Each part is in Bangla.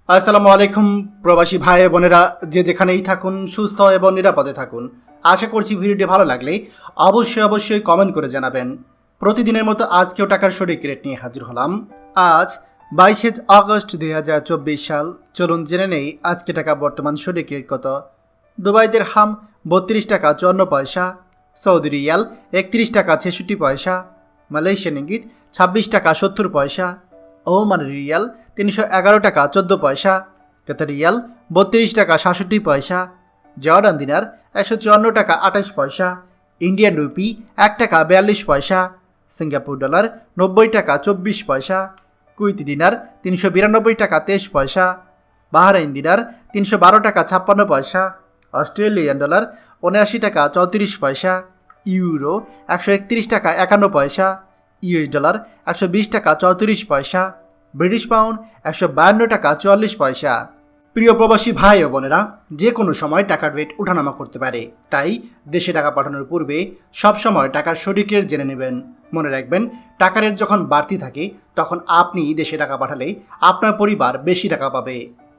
আসসালামু আলাইকুম প্রবাসী ভাই বোনেরা, যে যেখানেই থাকুন সুস্থ এবং নিরাপদে থাকুন। আশা করছি ভিডিওটি ভালো লাগলে অবশ্যই কমেন্ট করে জানাবেন। প্রতিদিনের মতো আজকেও টাকার সঠিক রেট নিয়ে হাজির হলাম। আজ 22শে আগস্ট 2024 সাল। চলুন জেনে নেই আজকে টাকা বর্তমান সঠিক রেট কত। দুবাই দিরহাম 32 টাকা 54 পয়সা, সৌদি রিয়াল 31 টাকা 66 পয়সা, মালয়েশিয়ান ইঙ্গিত 26 টাকা 70 পয়সা, ওমান রিয়াল 311 টাকা 14 পয়সা, কাতার রিয়াল 32 টাকা 67 পয়সা, জর্ডান দিনার 154 টাকা 28 পয়সা, ইন্ডিয়ান রুপি 1 টাকা 42 পয়সা, সিঙ্গাপুর ডলার 90 টাকা 24 পয়সা, কুইতি দিনার 392 টাকা 23 পয়সা, বাহরাইন দিনার 312 টাকা 56 পয়সা, অস্ট্রেলিয়ান ডলার 79 টাকা 34 পয়সা, ইউরো 131 টাকা 51 পয়সা, ইউএস ডলার 120 টাকা 34 পয়সা, ব্রিটিশ পাউন্ড 152 টাকা 44 পয়সা। প্রিয় প্রবাসী ভাই ও বোনেরা, যে কোনো সময় টাকার রেট ওঠানামা করতে পারে, তাই দেশে টাকা পাঠানোর পূর্বে সবসময় টাকার সঠিক রেট জেনে নেবেন। মনে রাখবেন, টাকার রেট যখন বাড়তি থাকে তখন আপনি দেশে টাকা পাঠালে আপনার পরিবার বেশি টাকা পাবে।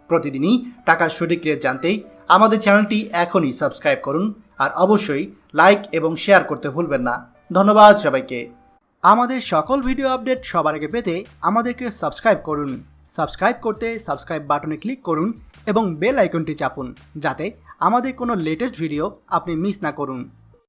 প্রতিদিনই টাকার সঠিক রেট জানতে আমাদের চ্যানেলটি এখনই সাবস্ক্রাইব করুন, আর অবশ্যই লাইক এবং শেয়ার করতে ভুলবেন না। ধন্যবাদ সবাইকে। আমাদের সকল ভিডিও আপডেট সবার আগে পেতে আমাদেরকে সাবস্ক্রাইব করুন। সাবস্ক্রাইব করতে সাবস্ক্রাইব বাটনে ক্লিক করুন এবং বেল আইকনটি চাপুন, যাতে আমাদের কোনো লেটেস্ট ভিডিও আপনি মিস না করুন।